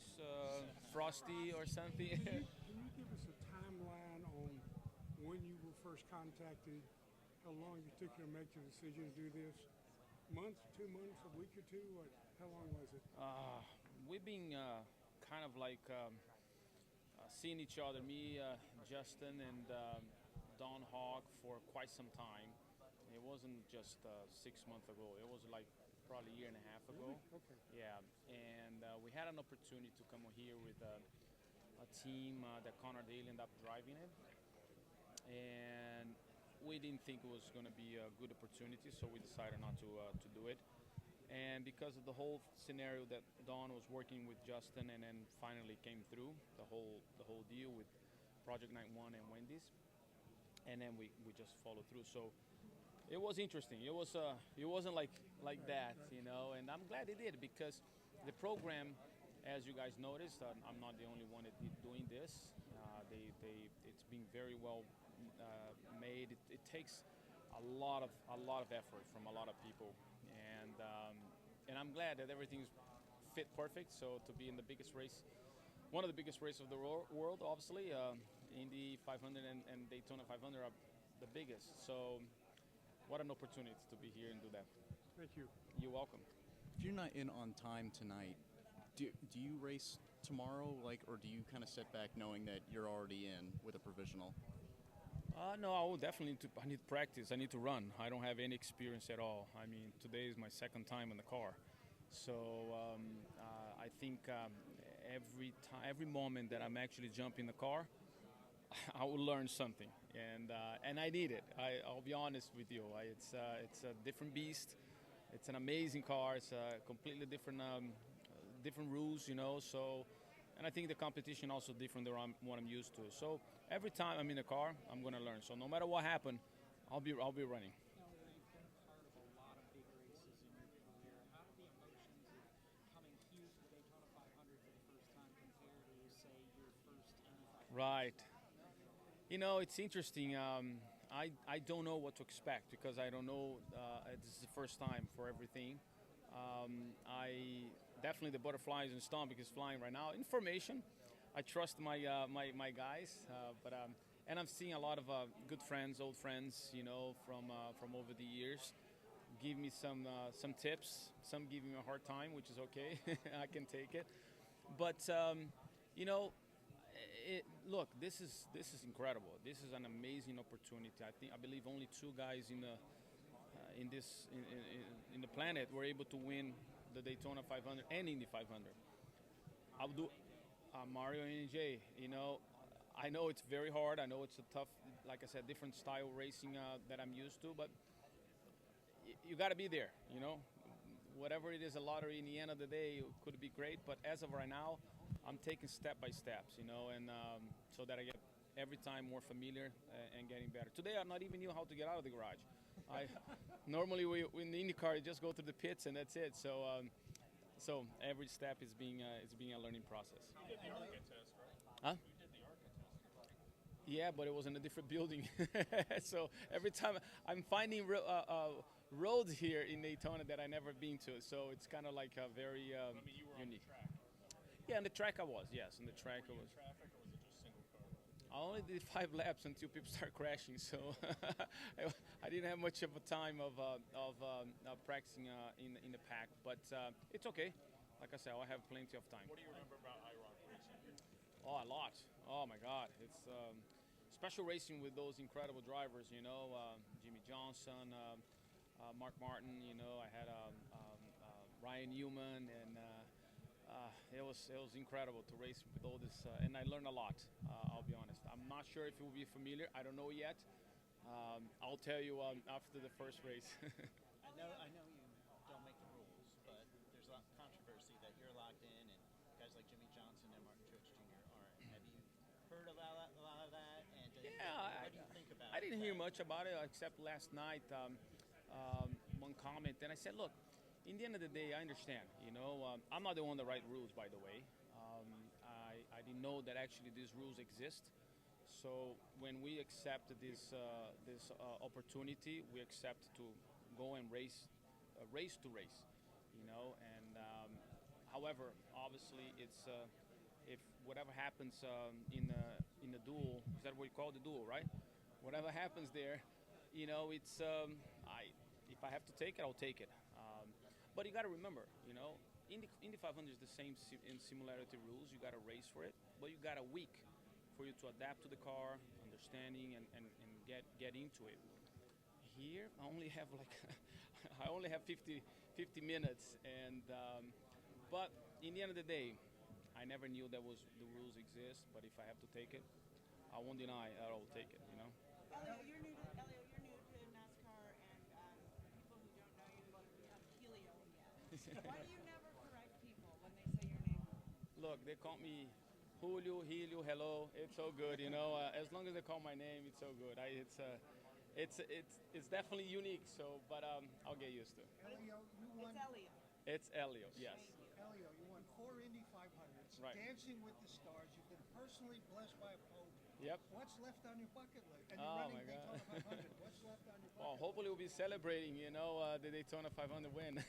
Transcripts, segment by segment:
nice, frosty or something. Can you give us a timeline on when you were first contacted, how long it took you to make the decision to do this? Month, 2 months, a week or two? What, how long was it? We've been kind of like seeing each other, me, Justin, and Don Hawk for quite some time. It wasn't just 6 months ago. It was like probably a year and a half ago. Really? Okay. Yeah, and we had an opportunity to come here with a team that Connor Daly ended up driving it, and we didn't think it was going to be a good opportunity, so we decided not to do it. And because of the whole scenario that Don was working with Justin, and then finally came through the whole deal with Project 91 and Wendy's, and then we just followed through. So it was interesting. It wasn't like that, you know. And I'm glad it did, because the program, as you guys noticed, I'm not the only one doing this. It's been very well made. It takes a lot of effort from a lot of people, and I'm glad that everything's fit perfect. So to be in the biggest race, one of the biggest races of the world, obviously, Indy 500 and Daytona 500 are the biggest. So what an opportunity to be here and do that. Thank you. You're welcome. If you're not in on time tonight, do you race tomorrow, or do you kind of sit back knowing that you're already in with a provisional? No, I will definitely I need practice. I need to run. I don't have any experience at all. I mean, today is my second time in the car. So I think every moment that I'm actually jumping the car, I will learn something, and I need it. I'll be honest with you. It's a different beast. It's an amazing car. It's a completely different rules, you know. So, and I think the competition also different than what I'm used to. So every time I'm in the car, I'm gonna learn. So no matter what happens, I'll be running. Now, you've been part of a lot of big races in your career. How do the emotions of coming here to the Daytona 500 for the first time compare to, say, your first Indy 500? Right. You know, it's interesting. I don't know what to expect, because I don't know. This is the first time for everything. I definitely, the butterflies in stomach is flying right now. Information, I trust my guys, and I'm seeing a lot of good friends, old friends, you know, from over the years, give me some tips. Some give me a hard time, which is okay. I can take it, but you know. Look, this is incredible. This is an amazing opportunity. I believe only two guys in the planet were able to win the Daytona 500 and Indy 500. I'll do Mario and AJ. You know, I know it's very hard. I know it's a tough, like I said, different style racing that I'm used to. But you got to be there. You know, whatever it is, a lottery. In the end of the day, it could be great. But as of right now, I'm taking step by steps, you know, and so that I get every time more familiar and getting better. Today, I not even knew how to get out of the garage. Normally in the IndyCar, you just go through the pits and that's it. So every step is being a learning process. You did the ARCA test, right? Huh? You did the ARCA test. Yeah, but it was in a different building. So every time I'm finding roads here in Daytona that I never been to. So it's kind of like a very You were unique. on the track. Yeah, on the track I was. Yes, on the track I Were you in was. traffic, or was it just single car? I only did 5 laps until people start crashing, so I didn't have much of a time of practicing in the pack. But it's okay. Like I said, I have plenty of time. What do you remember about IROC racing? Oh, a lot. Oh my God, it's special racing with those incredible drivers. You know, Jimmy Johnson, Mark Martin. You know, I had Ryan Newman, and it was incredible to race with all this, and I learned a lot. I'll be honest. I'm not sure if it will be familiar. I don't know yet. I'll tell you after the first race. I know you don't make the rules, but there's a lot of controversy that you're locked in, and guys like Jimmy Johnson and Martin Truex Jr. aren't. Have you heard a lot of that? And what do you think about it? I didn't hear much about it except last night. One comment, and I said, look, in the end of the day, I understand. You know, I'm not the one that write rules, by the way. I didn't know that actually these rules exist. So when we accept this opportunity, we accept to go and race to race. You know, and I However, obviously, it's if whatever happens in the duel, is that what you call the duel, right? Whatever happens there, it's if I have to take it, I'll take it. But you got to remember, Indy 500 is the same in similarity rules. You got to race for it, but you got a week for you to adapt to the car, understanding and get into it. Here, I only have I only have 50 minutes, and but in the end of the day, I never knew the rules exist. But if I have to take it, I won't deny I'll take it. Helio, you're new to NASCAR, and people who don't know you have Helio yet. Why do you never correct people when they say your name wrong? Look, they call me Helio, hello. It's so good, as long as they call my name, it's so good. It's definitely unique. So, but I'll get used to it. Helio, you won. It's Elio. It's Helio, yes. Helio, you won 4 Indy 500s. Right. Dancing with the Stars. You've been personally blessed by a Pope. Yep. What's left on your bucket list? And you're Oh, running my God. Daytona 500. What's left on your bucket Well, list? hopefully we'll be celebrating, the Daytona 500 win.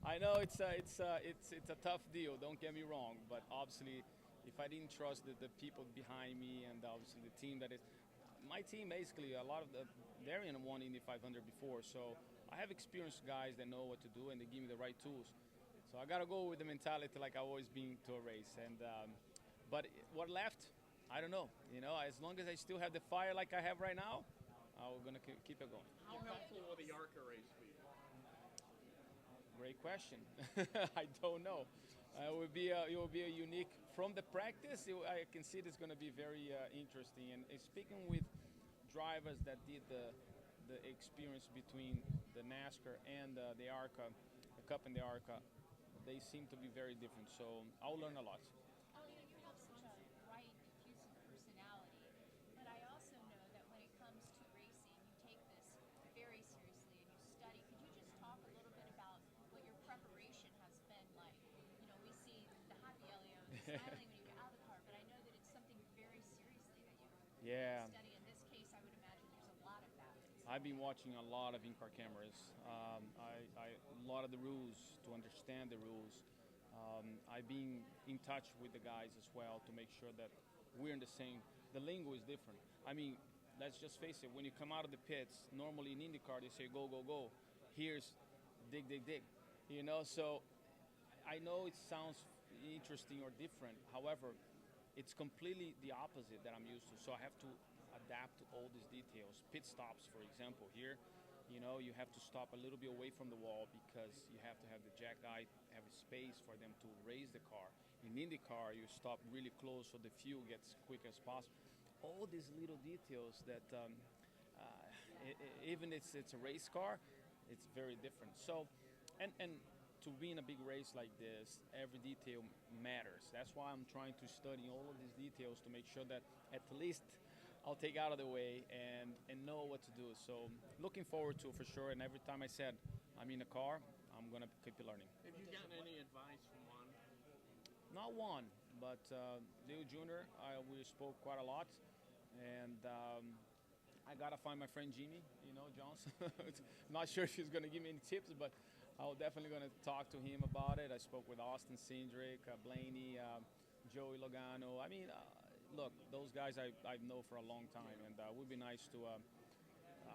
I know it's a tough deal. Don't get me wrong, but obviously, if I didn't trust the people behind me and obviously the team that is, my team basically a lot of Darian won Indy 500 before, so I have experienced guys that know what to do and they give me the right tools. So I gotta go with the mentality like I've always been to a race. And but what left? I don't know. As long as I still have the fire like I have right now, we're gonna keep it going. How helpful will the ARCA race be? Great question. I don't know. It will be a unique from the practice. I can see it's going to be very interesting. And speaking with drivers that did the experience between the NASCAR and the ARCA, the Cup and the ARCA, they seem to be very different. So I'll learn a lot. Elio, you have such a bright, effusive personality, but I also know that when it comes to racing, you take this very seriously and you study. Could you just talk a little bit about what your preparation has been like? We see the happy Elio, the smiling when you get out of the car, but I know that it's something very seriously that you study. In this case, I would imagine there's a lot of that. I've been watching a lot of in-car cameras. A lot of the rules, to understand the rules. I've been in touch with the guys as well to make sure that we're in the same. The lingo is different. I mean, let's just face it. When you come out of the pits, normally in IndyCar they say go, go, go. Here's dig, dig, dig. So I know it sounds interesting or different. However, it's completely the opposite that I'm used to. So I have to adapt to all these details. Pit stops, for example, here. You have to stop a little bit away from the wall because you have to have the jack guy have a space for them to raise the car. In IndyCar, you stop really close so the fuel gets quick as possible. All these little details that even it's a race car, it's very different. So, and to be in a big race like this, every detail matters. That's why I'm trying to study all of these details to make sure that at least I'll take out of the way and know what to do. So looking forward to it for sure. And every time I said I'm in a car, I'm going to keep learning. Have you gotten any advice from Juan? Not one, but Leo Jr., we spoke quite a lot. And I got to find my friend Jimmy, Johnson. Not sure if he's going to give me any tips, but I'm definitely going to talk to him about it. I spoke with Austin Cindric, Blaney, Joey Logano. I mean, look, those guys I know for a long time, and it would be nice to.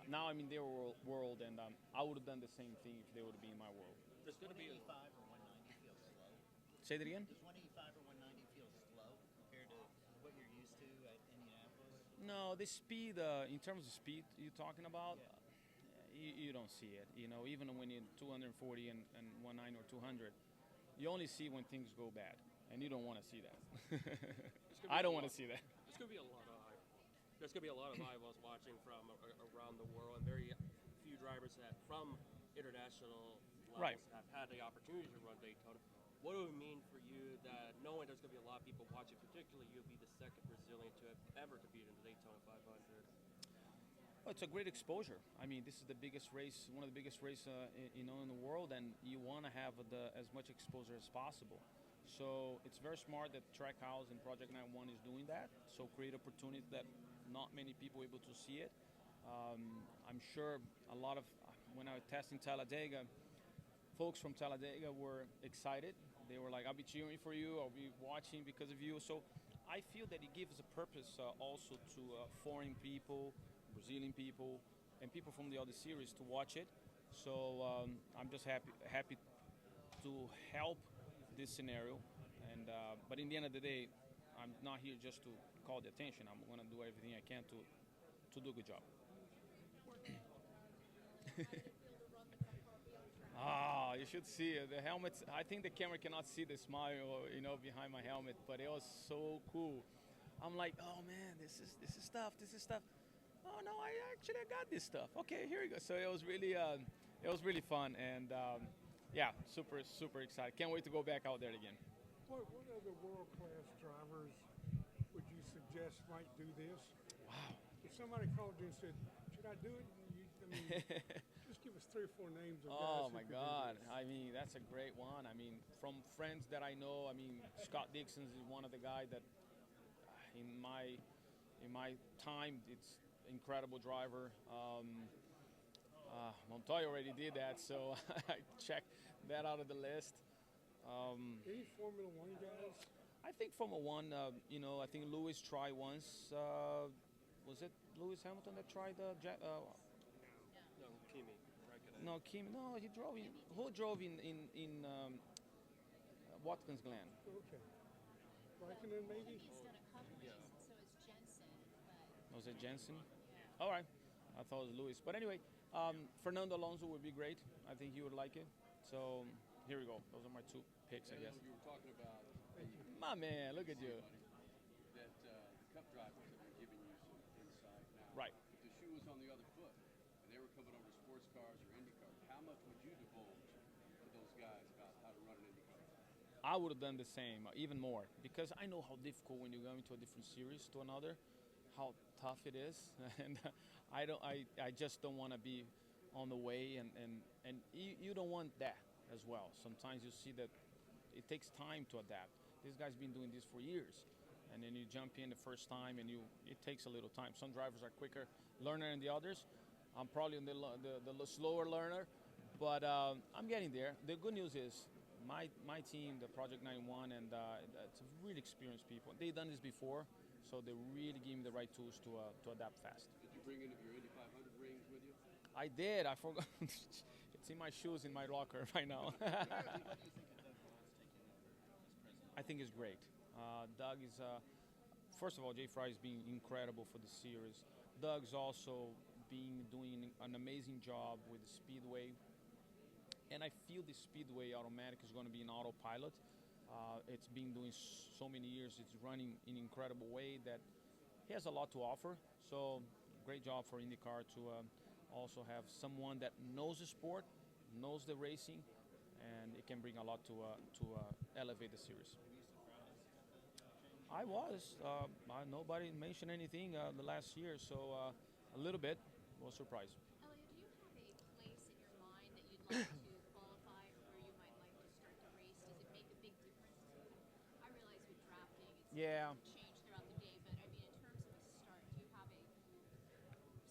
Now I'm in their world, and I would have done the same thing if they would be in my world. Does 185 or 190 feel slow? Say that again? Does 185 or 190 feel slow compared to what you're used to at Indianapolis? No, the speed. In terms of speed, you're talking about. You don't see it. Even when you're 240 and 190 or 200, you only see when things go bad, and you don't want to see that. I don't want to see that. There's going to be a lot of eyeballs watching from around the world, and very few drivers that from international levels have had the opportunity to run Daytona. What would it mean for you that knowing there's going to be a lot of people watching, particularly you'll be the second Brazilian to have ever competed in the Daytona 500? Well, it's a great exposure. I mean, this is the biggest race, one of the biggest races in the world, and you want to have as much exposure as possible. So it's very smart that Trackhouse and Project 91 is doing that. So create opportunities that not many people are able to see it. I'm sure a lot of, when I was testing Talladega, folks from Talladega were excited they were like, I'll be cheering for you, I'll be watching because of you. So I feel that it gives a purpose also to foreign people, Brazilian people, and people from the other series to watch it. So I'm just happy to help this scenario. And but in the end of the day, I'm not here just to call the attention. I'm going to do everything I can to do a good job. Ah, you should see it. The helmets. I think the camera cannot see the smile, behind my helmet, but it was so cool. I'm like, oh man, this is stuff. This is stuff. Oh no, I got this stuff. Okay, here we go. So it was really fun, and yeah, super excited. Can't wait to go back out there again. What other world-class drivers would you suggest might do this? Wow. If somebody called you and said, should I do it? Just give us 3 or 4 names of guys. Oh my God. I mean, that's a great one. I mean, from friends that I know, Scott Dixon is one of the guys that in my time, it's incredible driver. Montoya already did that, so I checked that out of the list. Any Formula One guys? I think Formula One, I think Lewis tried once. Was it Lewis Hamilton that tried No, Kimi. No, he drove in. Who drove in Watkins Glen? Okay. Raikkonen maybe? He's done a couple races, so is Jensen. But Was it Jensen? All right. I thought it was Lewis. But anyway, Fernando Alonso would be great. I think he would like it. So here we go. Those are my 2 picks, I guess. You were talking about My man, look at you. that the Cup drivers have been giving you some insight now. Right. If the shoe was on the other foot and they were coming over sports cars or IndyCar, how much would you divulge to those guys about how to run an IndyCar? I would have done the same, even more, because I know how difficult when you go into a different series to another, how tough it is, and I just don't want to be on the way, and you don't want that as well. Sometimes you see that it takes time to adapt. This guy's been doing this for years, and then you jump in the first time, and it takes a little time. Some drivers are quicker learner than the others. I'm probably the slower learner, but I'm getting there. The good news is my team, the Project 91, and it's really experienced people. They've done this before, so they really give me the right tools to adapt fast. Did you bring any of your Indy 500 rings with you? I did. I forgot. It's in my shoes in my locker right now. I think it's great. Doug is, first of all, Jay Fry is being incredible for the series. Doug's also doing an amazing job with the Speedway. And I feel the Speedway automatic is going to be an autopilot. It's been doing so many years. It's running in an incredible way that he has a lot to offer. So great job for IndyCar to also have someone that knows the sport, knows the racing, and it can bring a lot to elevate the series. I was. Nobody mentioned anything the last year, so a little bit was surprised. Helio, do you have a place in your mind that you'd like to qualify, or where you might like to start to race? Does it make a big difference to you? I realize with drafting, it's changed throughout the day, but I mean, in terms of a start, do you have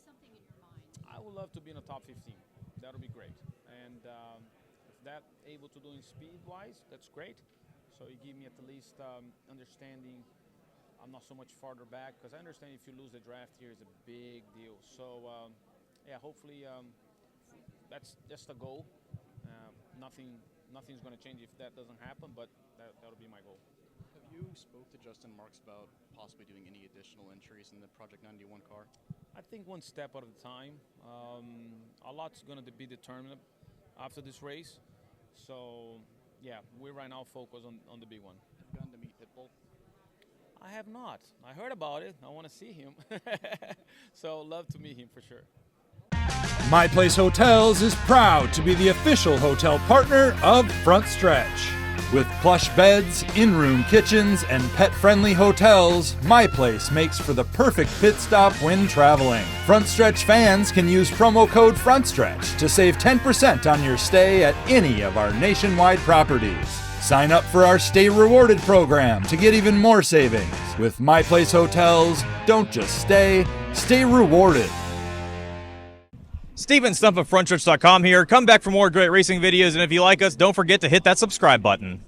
something in your mind? I would love to be in the top 15. That would be great. And if that able to do in speed-wise, that's great. So you give me at least understanding I'm not so much farther back, because I understand if you lose the draft here, it's a big deal. So, yeah, hopefully that's just a goal. Nothing's going to change if that doesn't happen, but that'll be my goal. Have you spoke to Justin Marks about possibly doing any additional entries in the Project 91 car? I think one step at a time. A lot's going to be determined after this race. So, yeah, we're right now focused on the big one. Have you gotten to meet Pitbull? I have not. I heard about it. I want to see him. So, love to meet him for sure. My Place Hotels is proud to be the official hotel partner of Frontstretch. With plush beds, in-room kitchens, and pet-friendly hotels, My Place makes for the perfect pit stop when traveling. Frontstretch fans can use promo code Frontstretch to save 10% on your stay at any of our nationwide properties. Sign up for our Stay Rewarded program to get even more savings. With My Place Hotels, don't just stay, stay rewarded. Steven Stump of Frontstretch.com here. Come back for more great racing videos, and if you like us, don't forget to hit that subscribe button.